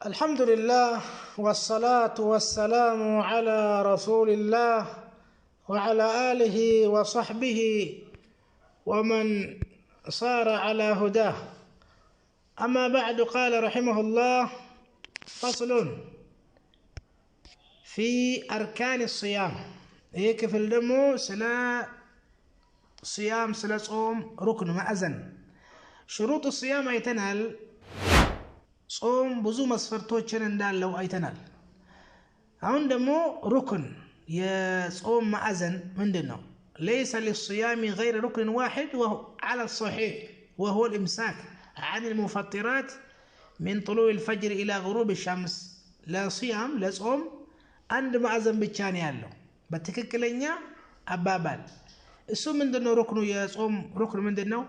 الحمد لله والصلاة والسلام على رسول الله وعلى آله وصحبه ومن صار على هداه. أما بعد، قال رحمه الله: فصل في أركان الصيام. هيك في الدمو سلا صيام سلا صوم ركن مأذن. شروط الصيام أيتنال صوم بزو مسفرتوچن እንዳለው አይተናል። አሁን ደግሞ ركن የጾም ማዕዘን ምንድነው? ليس للصيام غير ركن واحد وهو على الصحيح وهو الامساك عن المفطرات من طلوع الفجر الى غروب الشمس. لا صيام لا صوم አንድ ማዕዘን ብቻ ነው ያለው በትክክለኛ አባባል። እሱ ምንድነው? ركن የጾም ركن ምንድነው?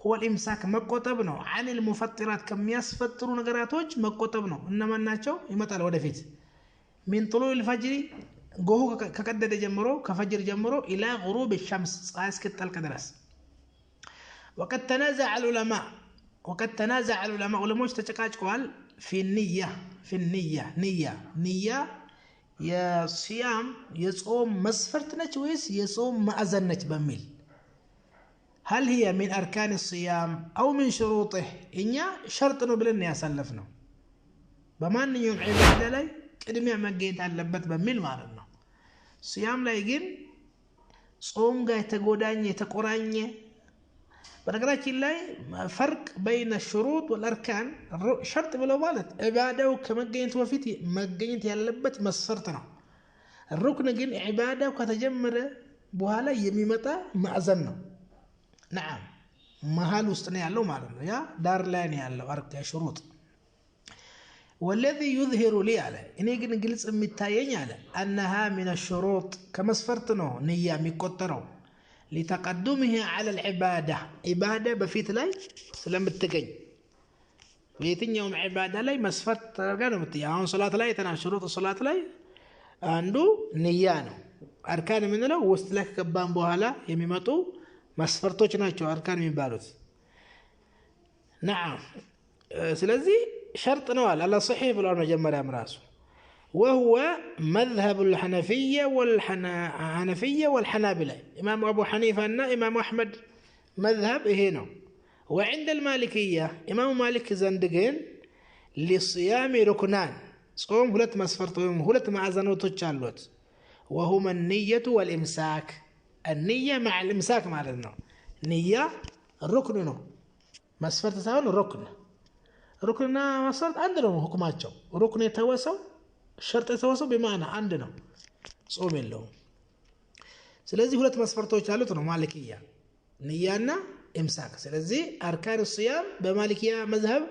هو الامساك መቆጠብ ነው። عن المفطرات ከሚያስፈጥሩ ነገራቶች መቆጠብ ነው። እነማን ናቸው? ይመጣል ወደፊት። من طلوع الفجر ጎሁ ከቀደደ ጀምሮ ከፈጅር ጀምሮ الى غروب الشمس ፀሐይ እስክትጠልቅ ድረስ። وقد تنازع العلماء ዑለሞች ተጨቃጭቀዋል في النية نية የصيام የጾም መስፈርት ነች ወይስ የጾም ማዕዘን ነች በሚል هل هي من أركان الصيام أو من شروطه؟ إنيا شرط نبلن ياسلفنا بمان يوم عبادة لي كدمي مجيت على لبت بميل مارنا صيام لا يجين صوم جاي تقوداني تقراني بنقرأ الله فرق بين الشروط والأركان. شرط بلو بالت عبادة وكمجيت وفيتي مجيت على لبت مسرتنا. الركن جين عبادة وكتجمر بوهلا يميمتا معزنا. نعم محل وسطنا ያለው ማለት ነው። ያ ዳር ላይ ነው ያለው አርካ ሽሩጥ። والذي يظهر لي على እኔ ግን ግልጽ የሚታየኝ አለ انها من الشروط ከመስፈርት ነው ንያ የሚቆጠረው لتقدمه على العباده عباده በፊት ላይ ስለምትገኝ በየትኛውም عباده ላይ መስፈርት ተደርጋ ነው የምትያው። አሁን ሶላት ላይ ተናል ሽሩጥ ሶላት ላይ አንዱ ንያ ነው። አርካን የምንለው ውስጥ ላይ ከገባን በኋላ የሚመጡ መስፈርቶች ናቸው አርካን የሚባሉት። نعم ስለዚህ شرط ነው አለ صحيح ብሏል መጀመሪያም ራሱ። وهو مذهب الحنفية والحنابلة. إمام أبو حنيفة እና إمام أحمد مذهب ይሄ ነው። وعند المالكية إمام مالك ዘንድ ግን للصيام ركنان ጾም ሁለት መስፈርት ወይም ሁለት ማዕዘኖች አሉት። وهما النية والإمساك. النية مع الإمساك معناتنا نية الركن ነው መስፈርት ሳይሆን ركننا መስፈርት አንድ ነው ሁክማቸው። ركن የተወሰው شرط የተወሰው بمعنى አንድ ነው ጾም የለውም። ስለዚህ ሁለት መስፈርቶች አሉት ነው ማሊኪያ ንያና ኢምሳክ። ስለዚህ አርካን الصيام በማሊኪያ መዝሀብ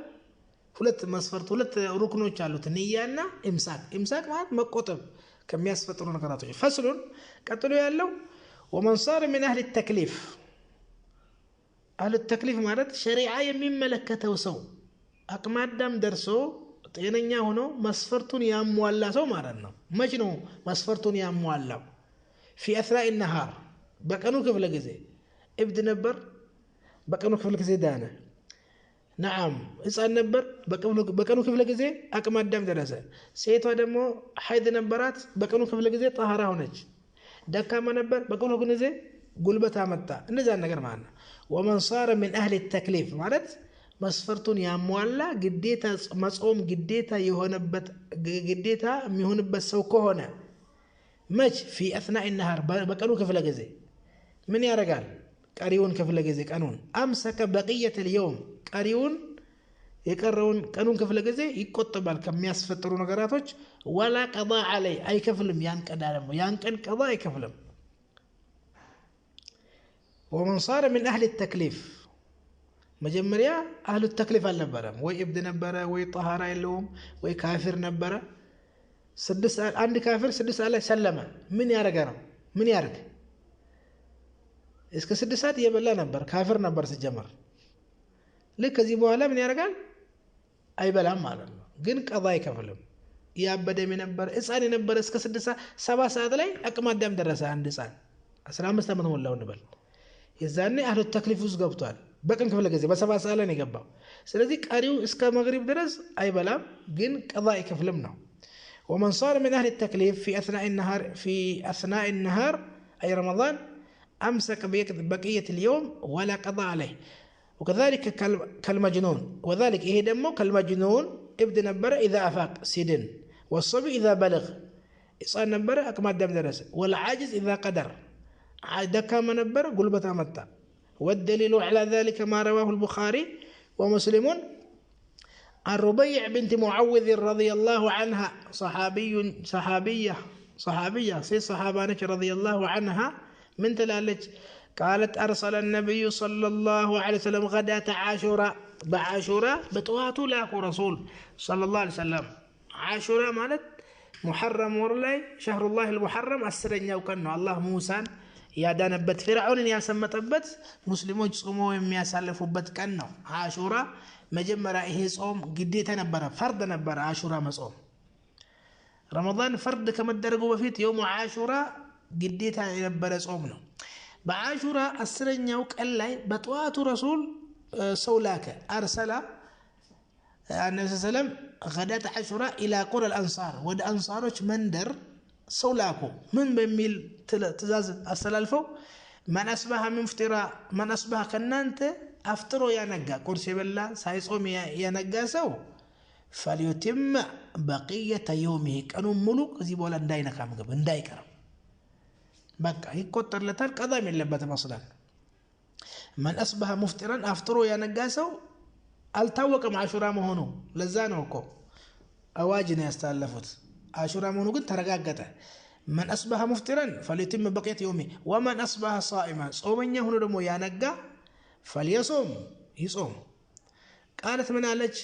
ሁለት መስፈርት ሁለት ሩክኖች አሉት ንያና ኢምሳክ። ኢምሳክ ማለት መቆጠብ ከሚያስፈጥሩ ነገራቶች። ፈስሉን ቀጥሎ ያለው ومن صار من أهل التكليف. أهل التكليف مالت شريعة يمين ملكته سو أقماد دم درسو تينيا هنا مسفرتون يا موالا سو مارنا مجنو مسفرتون يا موالا في أثناء النهار بكانو كفل جزء ابد نبر بكانو كفل جزء دانا. نعم إسأل نبر بكانو كفل جزء أقماد دم درسه سيتوا دمو حيد نبرات بكانو كفل جزء طهرة هونج دكما نبر بقول لكم زي قلبتها متى نزل ነገር ማለት ነው። ومن صار من اهل التكليف ማለት መስፈርቱን ያሟላ ግዴታ መጾም ግዴታ የሆነበት ግዴታ የሚሆንበት ሰው ከሆነ መች في اثناء النهار በቀኑ ክፍለ ጊዜ ምን ያደርጋል? ቀሪውን ክፍለ ጊዜ ቀኑን امسك بقيه اليوم ቀሪውን የቀረውን ቀኑን ክፍለ ጊዜ ይቆጠባል ከሚያስፈጥሩ ነገራቶች። ولا قضاء عليه አይከፍልም። ያን ቀን ቀዳ አይከፍልም። ومن صار من اهل التكليف መጀመሪያ اهل التكليف አልነበረም ወይ እብድ ነበረ ወይ طهارة የለውም ወይ ካፊር ነበረ። አንድ ካፊር 6 ሰዓት ላይ ሰለመ። ምን ያርግ? እስከ 6 ሰዓት እየበላ ነበር። ካፊር ነበር ሲጀመር። ልክ ከዚህ በኋላ ምን ያደርጋል? አይበላም ማለት ነው። ግን ቀዳ አይከፍልም። ያበደም ነበር ሕፃን ነበር እስከ 7 ሰዓት ላይ አቅመ አዳም ደረሰ። አንድ ሕፃን 15 ዓመት ሞላው እንበል። የዛኔ አህሉ ተክሊፍ ውስጥ ገብቷል። በቀን ክፍለ ጊዜ በ7 ሰዓት ላይ ነው የገባው ስለዚህ ቀሪው እስከ መግሪብ ድረስ አይበላም ግን ቀضاء ይከፍልም ነው ومن صار من أهل التكليف في أثناء النهار أي رمضان أمسك بقية اليوم ولا قضاء عليه وكذلك كالمجنون وذلك إيه دمه كالمجنون ابن نبرة إذا أفاق سيدن والصبي إذا بلغ إصان نبرة أكمل دم درس والعاجز إذا قدر دكا من نبرة قلبة متى والدليل على ذلك ما رواه البخاري ومسلم عن ربيع بنت معوذ رضي الله عنها صحابية في صحابانك رضي الله عنها من تلالج قالت أرسل النبي صلى الله عليه وسلم غداة عاشوراء بعاشوراء بطواتو لاكو رسول صلى الله عليه وسلم عاشوراء مالت محرم ورلاي شهر الله المحرم السرين يوكنو الله موسى يا دانبت فرعون يا سمتبت مسلمون صوموا يمياسالفوبت كنو عاشوراء مجمرا ይሄ ጾም ግዴታ ነበር ፈርድ ነበር አሹራ መጾም ረመዳን ፈርድ ከመደረጉ በፊት يوم አሹራ ግዴታ የነበረ ጾም ነው በአሹራ 10ኛው ቀን ላይ በጧቱ ረሱል ሰውላከ አርሰላ النبي صلى الله عليه وسلم غداة عاشوراء الى قرى الانصار ወደ አንሳሮች መንደር ሰውላኩ ምን በሚል ትእዛዝ አስተላልፈው من اصبح ከናንተ አፍጥሮ ያነጋ ቁርስ የበላ ሳይጾም ያነጋ ሰው فليتم بقيه يومه ቀኑን ሙሉ ከዚህ በኋላ እንዳይነካ ምግብ እንዳይቀርብ በቃ ይቆጠርለታል ቀዳም የለበትም አስላን من اصبح مفطرا አፍጥሮ ያነጋ ሰው አልታወቀም አሹራ መሆኑ ለዛ ነው እኮ አዋጅ ነው ያስተላለፉት አሹራ መሆኑ ግን ተረጋገጠ من اصبح مفطرا فليتم بقيه يومه ومن اصبح صائما ጾመኛ ሆኖ ደግሞ ያነጋ فليصوم يصوم قالت من علج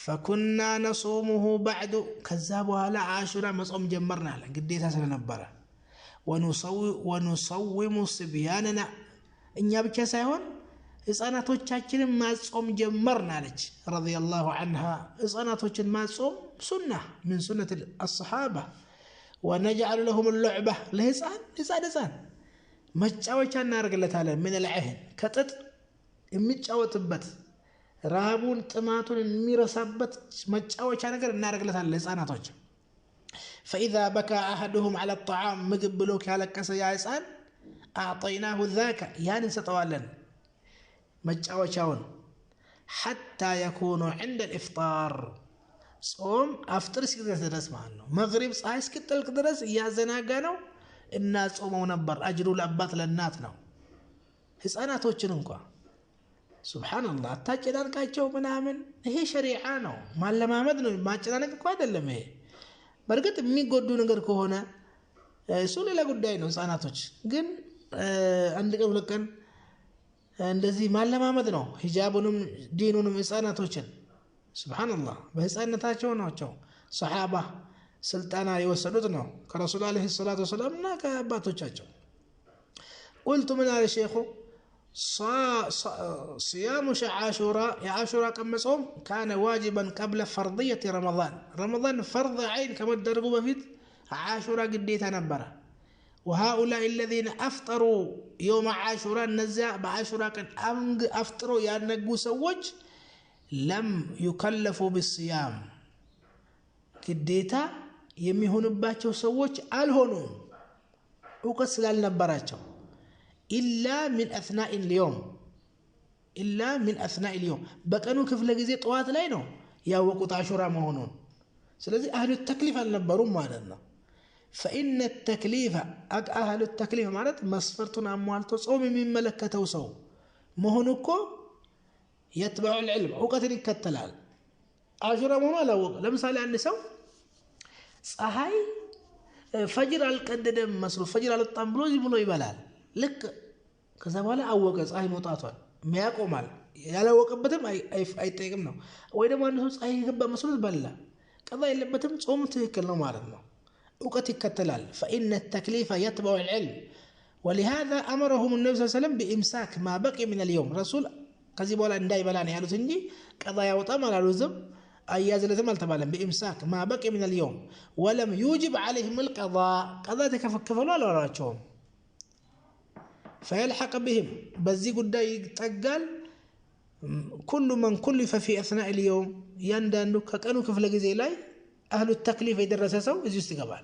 فكنا نصومه بعد كذابوا على عاشوراء مصوم جمرنا على قديتها سنبره ونصوم صبياننا እኛ ብቻ ሳይሆን ህፃናቶቻችንን ማጾም ጀመርና አለች رضي الله عنها ህፃናቶችን ማጾም ሱና من سنة الصحابة ونجعل لهم اللعبة ለህፃን መጫወቻ እናደርግለታለን من العهن ከጥጥ የሚጫወትበት ረሃቡን ጥማቱን የሚረሳበት መጫወቻ ነገር እናደርግለታለን ለህፃናቶች فإذا بكى أحدهم على الطعام ምግብ ብሎ ካለቀሰ ያ ህፃን أعطيناه ذاك ያን እንሰጠዋለን መጫወቻውን حتى يكون عند الإفطار ጾም አፍጥር እስኪደርስ ድረስ ማለት ነው መግሪብ ፀሐይ እስኪጠልቅ ድረስ እያዘናጋ ነው እና ጾመው ነበር አጅሩ ለአባት ለእናት ነው ህፃናቶችን እንኳን ሱብሃንአላህ አታጨናንቃቸው ምናምን ይሄ ሸሪዓ ነው ማለማመድ ነው ማጨናነቅ እኮ አይደለም ይሄ በርግጥ የሚጎዱ ነገር ከሆነ እሱ ሌላ ጉዳይ ነው ህፃናቶች ግን አንድ ቀን ሁለት ቀን እንደዚህ ማለማመድ ነው ሂጃቡንም ዲኑንም ህፃናቶችን ሱብሃንአላህ በህፃንነታቸው ናቸው ሱሐባ ስልጣና የወሰዱት ነው ከረሱል አለይሂ ሰላቱ ወሰለም እና ከአባቶቻቸው قلت من على الشيخ صيام عاشوراء يا عاشوراء كما صوم كان واجبا قبل فرضية رمضان فرض عين كما درجوا بفيت عاشوراء قديتها نبرة وهؤلاء الذين أفطروا يوم عاشوراء النزاع بعاشوراء كان أفطروا ينقوا سوج لم يكلفوا بالصيام قديتها يميهون باتشو سوج الهنون وقسل النبراتشو إلا من أثناء اليوم بكانوا كيف لجزء طوات لينو يا وقت عاشوراء مهونون سلذي أهل التكليف النبرون مالنا فإن التكليف أهل التكليف مالت مسفرتنا أموال تصوم من ملكة وصو مهونكو يتبع العلم وقتل كالتلال عاشوراء مهونا لا وقت لمثال أن نسو صحي فجر القدد مسلو فجر على الطنبلوز بلو يبلال لك كذا ولا أوقات صحي مطاطون ما يقومال يلا وقبتهم أي تيجمنا وإذا ما نسوس أي جبة مسلو بلا كذا اللي بتم صوم تكلم مالنا وقت كالتلال فإن التكليف يتبع العلم ولهذا أمرهم النبي صلى الله عليه وسلم بإمساك ما بقي من اليوم رسول كذي ولا نداي بلاني هذا تنجي قضايا وطمر على الزم أياز الزمل تبالم بإمساك ما بقي من اليوم ولم يوجب عليهم القضاء قضاء تكفلوا ولا راتشوم فيلحق بهم بزي قد يتقال كل من كلف في أثناء اليوم يندانو كأنه كفل جزي لاي أهل التكليف يدرس سو يجوز تقبل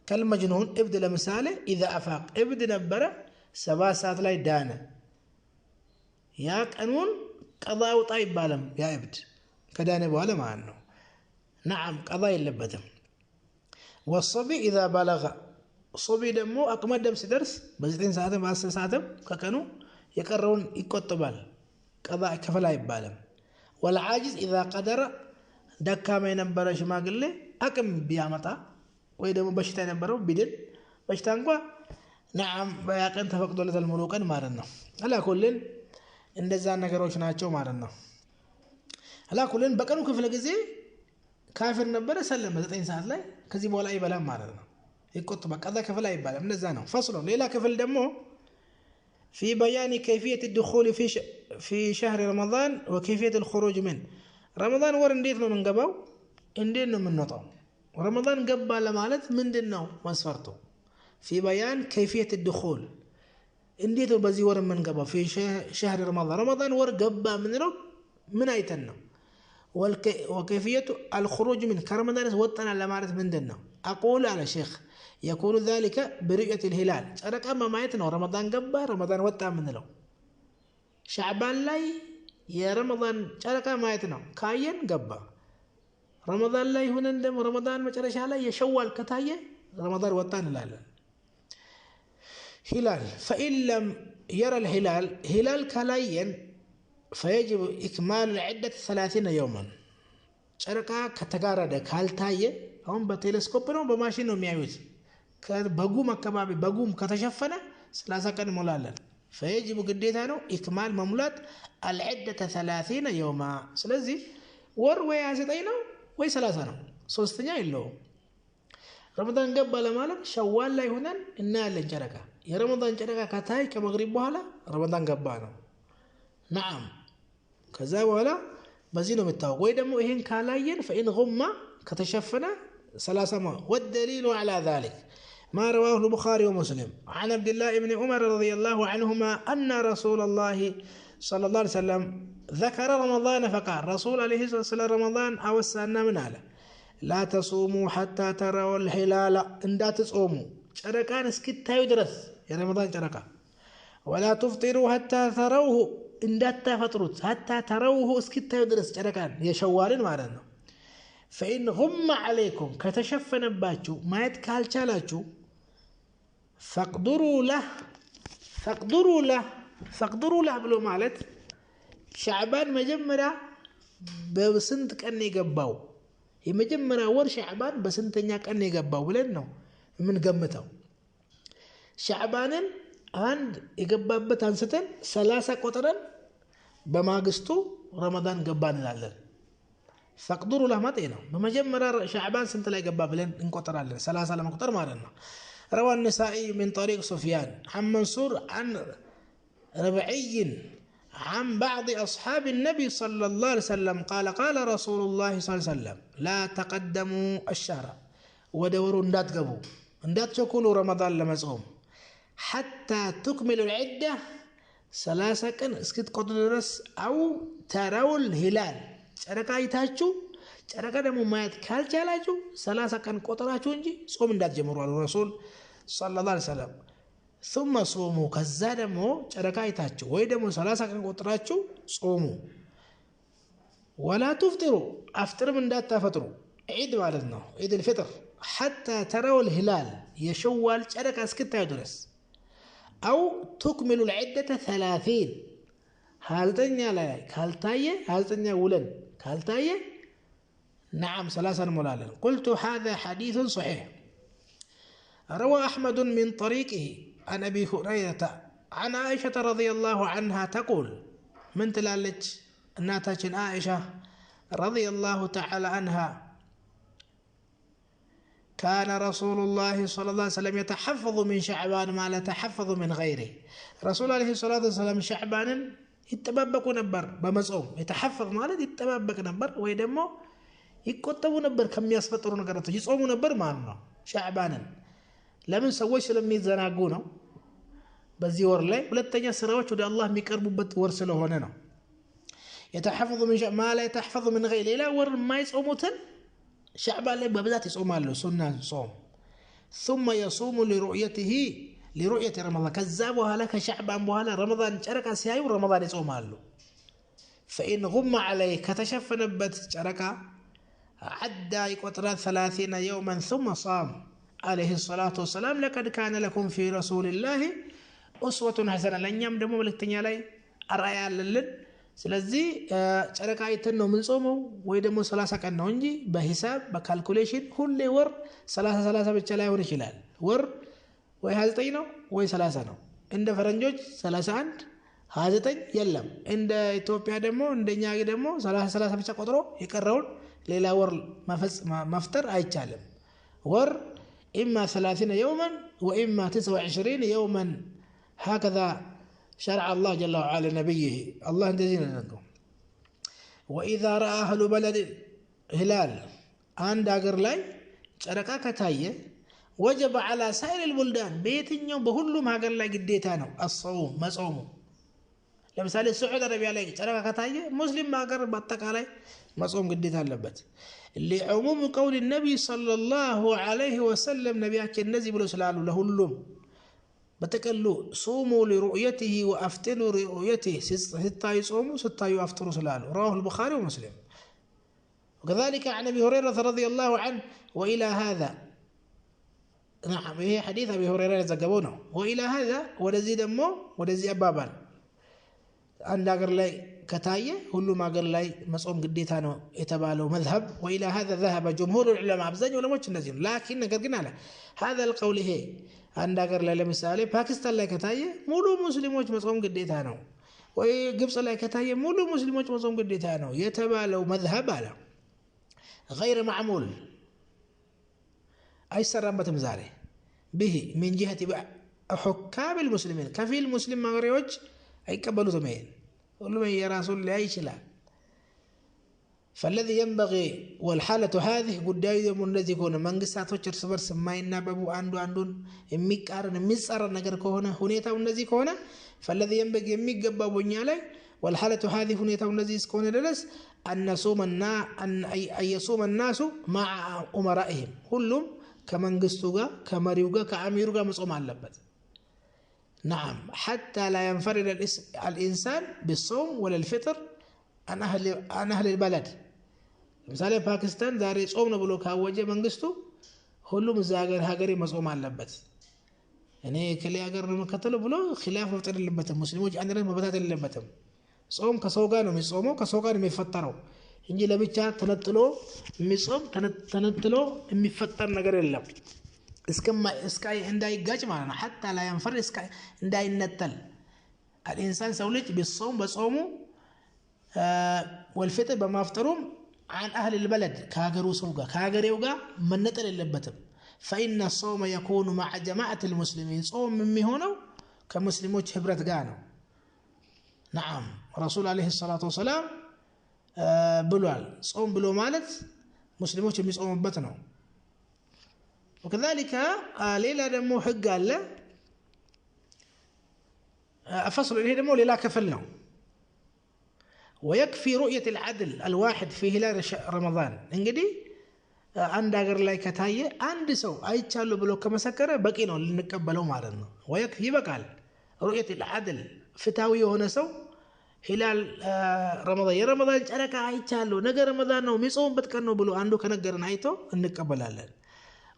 كالمجنون ابدا لمثاله إذا أفاق ابدا نبرة 7 ساعات لاي دانا يا قانون قضاء وطيب بالم يا ابد كدانه بوالا ما عنه نعم قضاء يلبتم والصبي إذا بلغ الصبي دمو أقمد دم سدرس ب9 ساعات ب10 ساعات ككنو يقرون يقطبال قضاء كفلا يبالم والعاجز إذا قدر دكا ما ينبر شماغله أكم بيامتا ወይ ደግሞ በሽታ የነበረው ቢድን በሽታ እንኳን نعم በያቀን ተፈቅዶለታል ሙሉቀን ማለት ነው አላኩልን እንደዛ ነገሮች ናቸው ማለት ነው አላኩልን በቀኑ ክፍለ ጊዜ ካፊር ነበር ሰለመ 9 ሰዓት ላይ ከዚህ በኋላ ይበላም ማለት ነው ይቆጥ በቀዳ ክፍል አይባልም እንደዛ ነው ፈስሎ ሌላ ክፍል ደግሞ في بيان كيفية الدخول في شهر رمضان وكيفية الخروج منه رمضان ور እንዴት ነው የምንገባው እንዴት ነው የምንወጣው رمضان قبل لمالت من دنو مسفرته في بيان كيفية الدخول انديتو بزي ور من قبل في شهر رمضان ور قبل من ايتنا وكيفية الخروج من كرمضان وطنا لمالت من دنو اقول على شيخ يكون ذلك برؤية الهلال شارك اما ما يتنا رمضان قبل رمضان وطنا من له شعبان لاي يا رمضان شارك ما يتنا كاين قبل رمضان لا يهون عندهم رمضان ما ترى شاله يشوال كتاية رمضان وطن لا هلال فإن لم يرى الهلال هلال كلاين فيجب إكمال العدة 30 يوما شركة كتجارة كالتاية هم بتلسكوب هم بماشين وميعوز كبقوم كبابي بقوم كتشفنا 3 كان ملالا فيجب قديتانو إكمال مملات العدة 30 يوما سلزي وروي عزتينو ወይ 30 ነው ሶስተኛ የለውም ረመዳን ገባ ለማለት ሸዋል ላይ ሆነን እናያለን ጨረቃ የረመዳን ጨረቃ ከታይ ከመግሪብ በኋላ ረመዳን ገባ ነው نعم ከዛ በኋላ በዚህ ነው የምታውቀው ወይ ደግሞ ይሄን ካላየን فإن غم ከተሸፈነ 30 والدليل على ذلك ما رواه البخاري ومسلم عن عبد الله بن عمر رضي الله عنهما أن رسول الله صلى الله عليه وسلم ذكر رمضان فقال رسول عليه الصلاة والسلام رمضان أوسعنا من على لا تصوموا حتى تروا الهلال إن لا تصوموا شركان اسكتها يدرس يا رمضان شركا ولا تفطروا حتى تروه إن لا تفطروا حتى تروه اسكتها يدرس شركان يا شوالين معنا فإن غم عليكم كتشفن باتشو ما يتكال شالاتشو فاقدروا له بلو مالت شعبان مجمرة بسنت كأني قباو هي مجمرة ور شعبان بسنتنيا كأني قباو لأنه من قمته شعبان عند يقبابت انستن 3 قطرا بماغستو رمضان قبان لالن فاقدروا له متينا بمجمرة شعبان سنت لا يقباب لين انقطر لالن 3 لما قطر مالنا روى النسائي من طريق سفيان عن منصور عن ربعي عن بعض أصحاب النبي صلى الله عليه وسلم قال قال رسول الله صلى الله عليه وسلم لا تقدموا الشهر ودوروا اندات شكولوا رمضان لما صوم حتى تكملوا العدة 3 كان اسكت قدرس أو تروا الهلال شركة يتاجو شركة دمو ما يتكال جالاجو 3 كان قطراجو انجي صوم اندات جمروا الرسول صلى الله عليه وسلم ثم صوموا كزادمو شركايتاچو ወይ ደግሞ 30 ቀን ቆጥራችሁ ጾሙ ولا تفطروا افطرم እንዳታፈጥሩ ዒድ ማለት ነው ዒድ الفطر حتى تروا الهلال يشوال شركا اسكتا درس او تكمل العده 30 هالتنيا لا كالتايه هالتنيا ولن كالتايه نعم 3 ملالا قلت هذا حديث صحيح روى احمد من طريقه عن أبي هريرة عن عائشة رضي الله عنها تقول من تلالج ناتج عائشة رضي الله تعالى عنها كان رسول الله صلى الله عليه وسلم يتحفظ من شعبان ما لا يتحفظ من غيره رسول الله عليه الصلاة والسلام شعبان يتبابك نبر بمصوم يتحفظ مالت يتبابك نبر ويدمو يكتبوا نبر كم يسفطروا نقرأته يصوموا نبر معنا شعبانا ለምን ሰዎች ስለሚዘናጉ ነው በዚህ ወር ላይ ሁለተኛ ስራዎች ወደ አላህ የሚቀርቡበት ወር ስለሆነ ነው يتحفظ من ما لا يتحفظ من غير لا ور ما يصوموتن شعبان ላይ በብዛት ይጾማሉ ሱና ጾም ثم يصوم لرؤية رمضان ከዛ በኋላ ከሻዕባን በኋላ ረመዳን ጨረቃ ሲያዩ ረመዳን ይጾማሉ فإن غم عليه ከተሸፈነበት ጨረቃ عدى يقطرات 30 يوما ثم صام عليه الصلاة والسلام لقد كان لكم في رسول الله أسوة حسنة ለኛም ደግሞ መልእክተኛ ላይ አርአያ አለልን ስለዚህ ጨረቃ አይተን ነው ምን ጾመው ወይ ደግሞ 30 ቀን ነው እንጂ በሂሳብ በካልኩሌሽን ሁሌ ወር 30 ብቻ ላይ ሆነ ይችላል ወር ወይ 29 ነው ወይ 30 ነው እንደ ፈረንጆች 31 29 የለም እንደ ኢትዮጵያ ደግሞ እንደኛ ደግሞ 30 ብቻ ቆጥሮ የቀረውን ሌላ ወር መፍጠር አይቻልም ወር إما 30 يوما وإما 29 يوما هكذا شرع الله جل وعلا نبيه الله انتزين لكم وإذا رأى أهل بلد هلال عند أقر لاي شركا كتاية وجب على سائر البلدان بيت يوم بهلهم أقر لاي قديتانو الصوم ما صوموا لمثال السعودية العربية لاي شركا كتاية مسلم ما أقر بطق علي ما صوم قديتان لبت لعموم قول النبي صلى الله عليه وسلم نبيك النزي بلو سلالو لهلهم بتكلو صوموا لرؤيته وأفتنوا لرؤيته ستة يصوموا ستة يفطروا سلالو رواه البخاري ومسلم وكذلك عن أبي هريرة رضي الله عنه وإلى هذا نعم هي حديث أبي هريرة زقبونه وإلى هذا ونزيد أمه ونزيد أبابان عند أقر لي كتاية كل ما قال لي مصوم قديتانو يتبالو مذهب وإلى هذا ذهب جمهور العلماء بزاج ولا موش النزيل لكن قلنا له هذا القول هي عند أقر لي مثال باكستان لا كتاية مولو مسلموش مصوم قديتانو وقبص لا كتاية مولو مسلموش مصوم قديتانو يتبالو مذهب على غير معمول أي سرمة مزاري به من جهة حكام المسلمين كفي المسلم مغريوج أي قبلوا ثمين قلوا يا رسول الله يشلا فالذي ينبغي والحالة هذه قد يوم الذي يكون من قصة تشر سبر سماينا بابو عندون ميقارن مسار نجر كهنا هنيتا والنزي كهنا فالذي ينبغي يميق بابو نيالي والحالة هذه هنيتا والنزي يكون للس أن يصوم الناس مع أمرائهم كلهم كمن قصوغا كمريوغا كأميروغا مصوم على اللبت نعم حتى لا ينفرد الإنسان بالصوم ولا الفطر عن أهل البلد مثال باكستان داري صومنا بلو كاوجه منقستو كلهم زاغر هاغري مصوم على اللبت يعني كلي أقر مكتلو بلو خلاف مفتر اللبت المسلمون عندنا مبتات اللبت صوم كسوغانو مصومو كسوغانو مفترو እንጂ ለብቻ ተነጥሎ የሚጾም ተነጥሎ የሚፈጠር ነገር የለም እስከ እንዳይጋጭ ማለት ነው حتى لا ينفر እስከ እንዳይነጠል الانسان ሰው ልጅ ቢጾም በጾሙ والفطر በማፍጠሩም عن اهل البلد ከሀገሩ ሰው ጋር ከሀገሬው ጋር መነጠል የለበትም فإن الصوم يكون مع جماعة المسلمين صوم የሚሆነው ከሙስሊሞች ህብረት ጋር ነው نعم رسول عليه الصلاة والسلام بلوال صوم بلو مالت مسلموش يصومون بتنو وكذلك ليلة دمو حق قال له أفصل إليه دمو ليلة كفلنا ويكفي رؤية العدل الواحد في هلال رمضان انقدي عند أقر لاي كتاية عند سو أي تشالو بلو كما سكره بقينو لنقبلو مالنا ويكفي بقال رؤية العدل فتاوي هنا سو هلال رمضان يا رمضان ጨረቃ አይቻለሁ ነገ ረመዳን ነው የሚጾምበት ቀን ነው ብሎ አንዱ ከነገረን አይቶ እንቀበላለን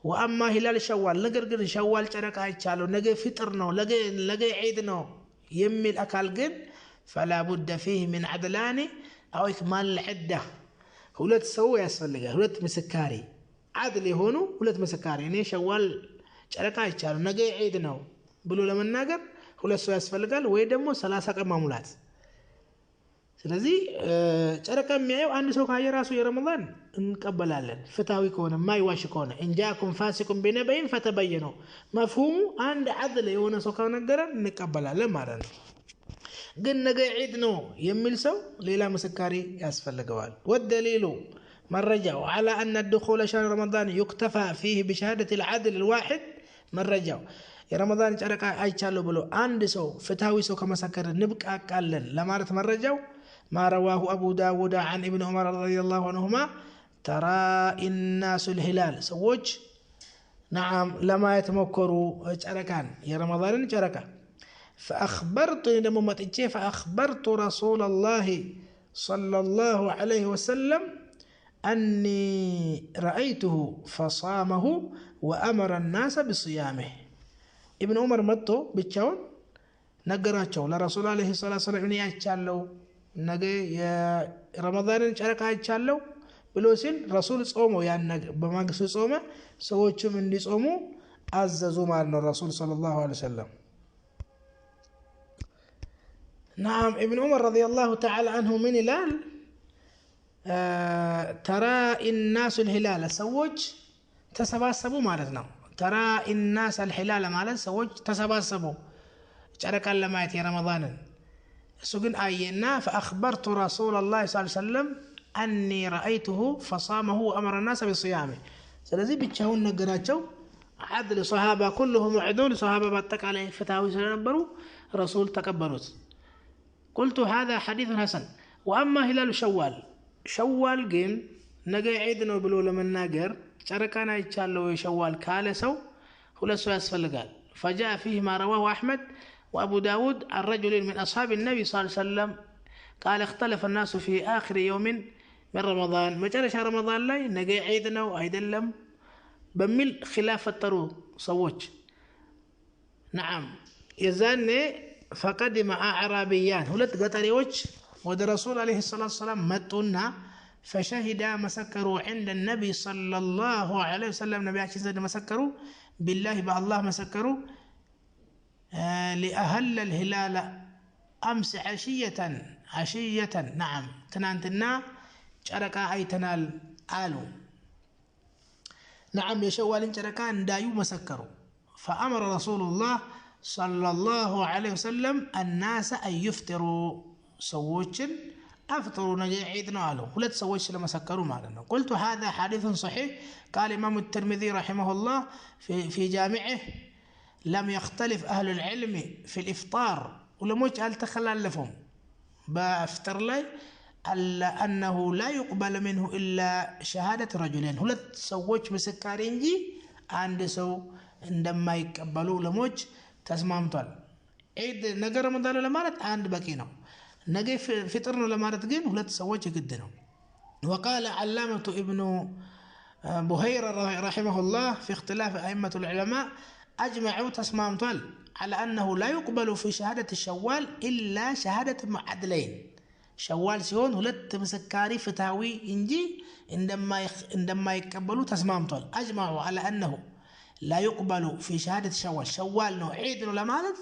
وأما هلال شوال ነገር ግን ሸዋል ጨረቃ አይቻለሁ ነገ ፍጥር ነው ነገ ዒድ ነው የሚል አካል ግን فلا بد فيه من عدلان أو إكمال العدة ሁለት ሰው ያስፈልጋል ሁለት መስካሪ عدل የሆኑ ሁለት መስካሪ እኔ ሸዋል ጨረቃ አይቻለሁ ነገ ዒድ ነው ብሎ ለመናገር ሁለት ሰው ያስፈልጋል ወይ ደግሞ 30 ቀን ማሙላት ስለዚህ ጨረቃ የሚያየው አንድ ሰው ካየ ራሱ የረመዳን እንቀበላለን ፍታዊ ከሆነ ማይዋሽ ከሆነ እንጃኩም ፋሲቁን ቢነበይን ፈተበየኑ መፍሁሙ አንድ عدل የሆነ ሰው ከነገረን እንቀበላለን ማለት ነው ግን ነገ ዒድ ነው የሚል ሰው ሌላ መስካሪ ያስፈልገዋል والدليل مرجعوا على أن الدخول شهر رمضان يكتفى فيه بشهادة العدل الواحد مرجعوا የረመዳን ጨረቃ አይቻለሁ ብሎ አንድ ሰው ፍታዊ ሰው ከመሰከረ ንብቃቃለን ለማለት መረጃው ما رواه أبو داود عن ابن عمر رضي الله عنهما ترى الناس الهلال سوج نعم لما يتمكروا جركان يا رمضان جركا فأخبرت فأخبرت رسول الله صلى الله عليه وسلم أني رأيته فصامه وأمر الناس بصيامه ابن عمر متو بتشون نقراتشو لرسول الله صلى الله عليه وسلم إني أتشالو نجي يا رمضان شارك أتشالو بلوسين رسول صومه يعني بما قصو صومه سوتشو من دي صومه عززوا مع الرسول صلى الله عليه وسلم. نعم ابن عمر رضي الله تعالى عنه من الهلال ترى الناس الهلال سوج تسباسبوا مالتنا ترى الناس الهلال مالت سوج تسباسبوا شارك الله ما يتي رمضان سجن آينا فأخبرت رسول الله صلى الله عليه وسلم أني رأيته فصامه وأمر الناس بصيامه سلزي بتشهون نقراتشو عدل صحابة كلهم عدول صحابة باتك عليه فتاوي سنبروا رسول تقبلوت قلت هذا حديث حسن. وأما هلال شوال جيم نجي عيدنا بلو لمن ناقر شاركنا يتشالوا شوال كالسو خلص أسفل قال فجاء فيه ما رواه أحمد وأبو داود عن رجل من أصحاب النبي صلى الله عليه وسلم قال اختلف الناس في آخر يوم من رمضان ما جرى شهر رمضان لا نجي عيدنا وعيد اللم بمل خلاف الطرو صوت نعم يزاني فقدم أعرابيان هلت قطريوش ود رسول عليه الصلاة والسلام متونا فشهد مسكروا عند النبي صلى الله عليه وسلم نبي عشان مسكروا بالله بالله مسكروا لأهل الهلال أمس عشية نعم تنانتنا شركا أي تنال آلو نعم يشوال شركا دايو مسكروا فأمر رسول الله صلى الله عليه وسلم الناس أن يفطروا سووشن أفطروا نجي عيدنا آلو ولا تسويش لما سكروا معنا. قلت هذا حديث صحيح. قال إمام الترمذي رحمه الله في جامعه لم يختلف أهل العلم في الإفطار ولموش هل تخلفهم بأفطر لي أنه لا يقبل منه إلا شهادة رجلين هل تسويش مسكارين جي عند سو عندما يقبلوا لموش تسمام طال عيد نقر رمضان لمارت عند بكينا نجي فطرنا لمارت جين هل تسويش جدنا. وقال علامة ابن بهير رحمه الله في اختلاف أئمة العلماء أجمعوا تسمام طال على أنه لا يقبل في شهادة الشوال إلا شهادة معدلين شوال سيون هلت مسكاري فتاوي إنجي عندما يقبلوا تسمام طال أجمعوا على أنه لا يقبل في شهادة شوال نوعيد ولا مالت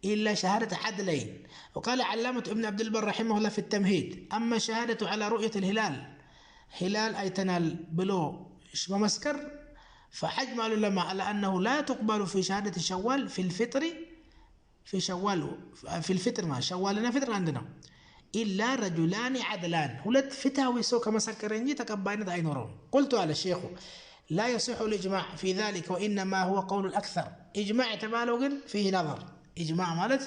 إلا شهادة عدلين. وقال علامة ابن عبد البر رحمه الله في التمهيد أما شهادة على رؤية الهلال هلال أي تنال بلو مسكر فحجم العلماء على أنه لا تقبل في شهادة شوال في الفطر في شوال في الفطر ما شوالنا فطر عندنا إلا رجلان عدلان هلت فتاوي سوك مسكرين تقبلنا عينورون. قلت على الشيخ لا يصح الإجماع في ذلك وإنما هو قول الأكثر إجماع تمالوغن فيه نظر إجماع مالت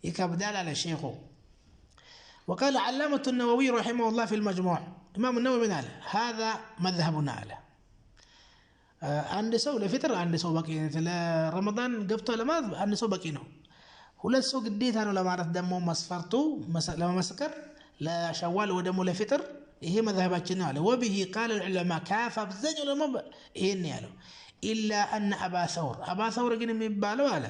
يكبدال على الشيخ. وقال علامة النووي رحمه الله في المجموع إمام النووي من هذا مذهبنا على عند سو لفتر عند سو باقي رمضان قبطه لما عند سو باقي ነው ሁለት ሰው ግዴታ ነው ለማለት ደግሞ መስፈርቱ ለመመስከር ለሸዋል ወይ ደግሞ ለፍጥር ይሄ መذهባችን ነው አለ وبه قال العلماء كاف አብዛኛው ለማ ይሄን ያለው الا ان ابا ثور ግን የሚባለው አለ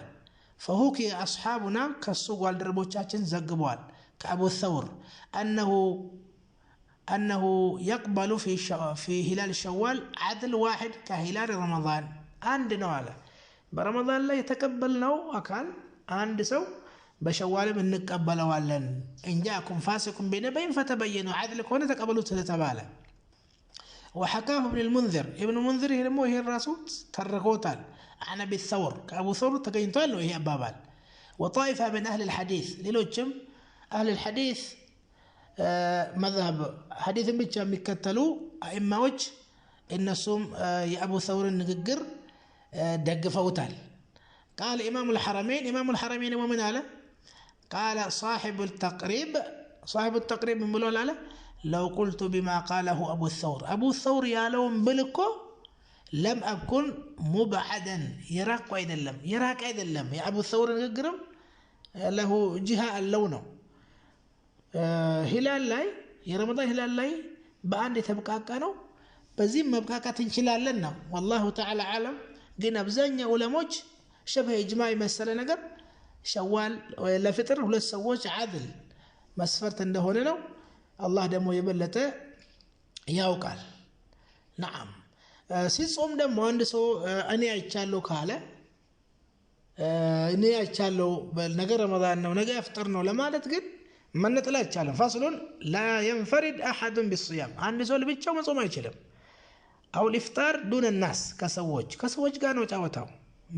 فهوكي اصحابنا ከሱ ጓልደረቦቻችን ዘግበዋል ከአቡ ثور أنه يقبل في هلال الشوال عدل واحد كهلال رمضان عندنا على برمضان لا يتقبلنا أكان عند سو بشوال من نقبل والن إن جاءكم فاسق بنبأ فتبينوا عدلك هنا تقبلوا تتبالا. وحكاه ابن المنذر هي الرسول تركوتال عن أبي الثور كأبو ثور تقينتال وهي أبابال. وطائفة من أهل الحديث للوجم أهل الحديث مذهب حديث بيتشا ميكتلو أئمة وجه النسوم يا أبو ثور النقر دق فوتال. قال إمام الحرمين ومن على قال صاحب التقريب صاحب التقريب من بلول على لو قلت بما قاله أبو الثور يالون بلكو لم أكن مبعدا يراك أيدلم يا أبو الثور نقرم له جهة اللون هلال لاي يا رمضان هلال لاي بأن تبقى كانوا بزيم مبقى تنشلال لنا والله تعالى عالم قلنا بزانيا ولا موج شبه إجماعي مسألة نقر شوال ولا فطر ولا سووش عدل مسفرت عنده هنا الله دمو يبلته ياوقال نعم ሲጾም ደግሞ አንድ ሰው እኔ አይቻለሁ ካለ እኔ አይቻለሁ በነገር ረመዳን ነው ነገ ፍጥር ነው ለማለት ግን መነጥላ አይቻልም ፋስሉን لا ينفرد احد بالصيام አንድ ሰው ለብቻው መጾም አይችልም او الافطار دون الناس ከሰዎች ጋር ነው ጫወታው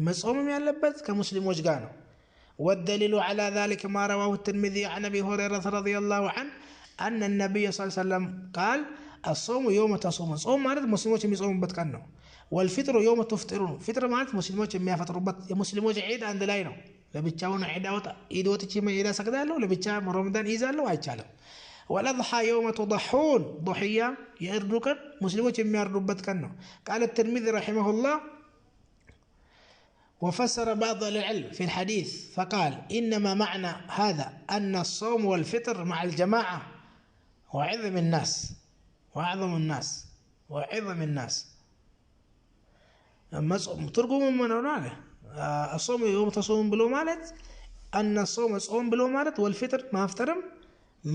መጾምም ያለበት ከሙስሊሞች ጋር ነው والدليل على ذلك ما رواه الترمذي عن ابي هريره رضي الله عنه ان النبي صلى الله عليه وسلم قال الصوم يوم تصوم صوم ማለት ሙስሊሞች የሚጾሙበት ቀን ነው والفطر يوم تفطرون فطر ማለት ሙስሊሞች የሚያፈጥሩበት የሙስሊሞች ዒድ አንድ ላይ ነው ለብቻው ነው ዒድ ወጥቼ ዒድ አሰግዳለሁ ለብቻ ረመዳን ይዛለሁ አይቻልም والأضحى يوم تضحون ضحية يردك مسلمون يميردوبت كنو قال الترمذي رحمه الله وفسر بعض العلم في الحديث فقال إنما معنى هذا أن الصوم والفطر مع الجماعة وعظم الناس ترجم من هنا الصوم يوم تصوم بلو مالت أن الصوم صوم بلو مالت والفطر ما افترم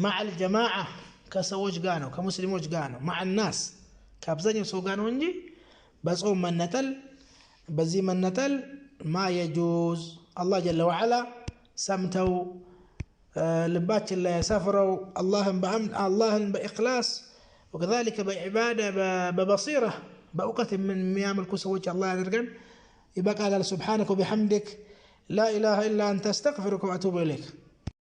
مع الجماعة كسوج قانو كمسلموج قانو مع الناس كابزاني سو قانو انجي بصوم من نتل بزي من نتل ما يجوز الله جل وعلا سمتو لبات اللي سافروا اللهم بإخلاص وكذلك بعبادة ببصيرة بأوقات من يعمل كسوج الله يرقم يبقى قال سبحانك وبحمدك لا إله إلا أنت استغفرك وأتوب إليك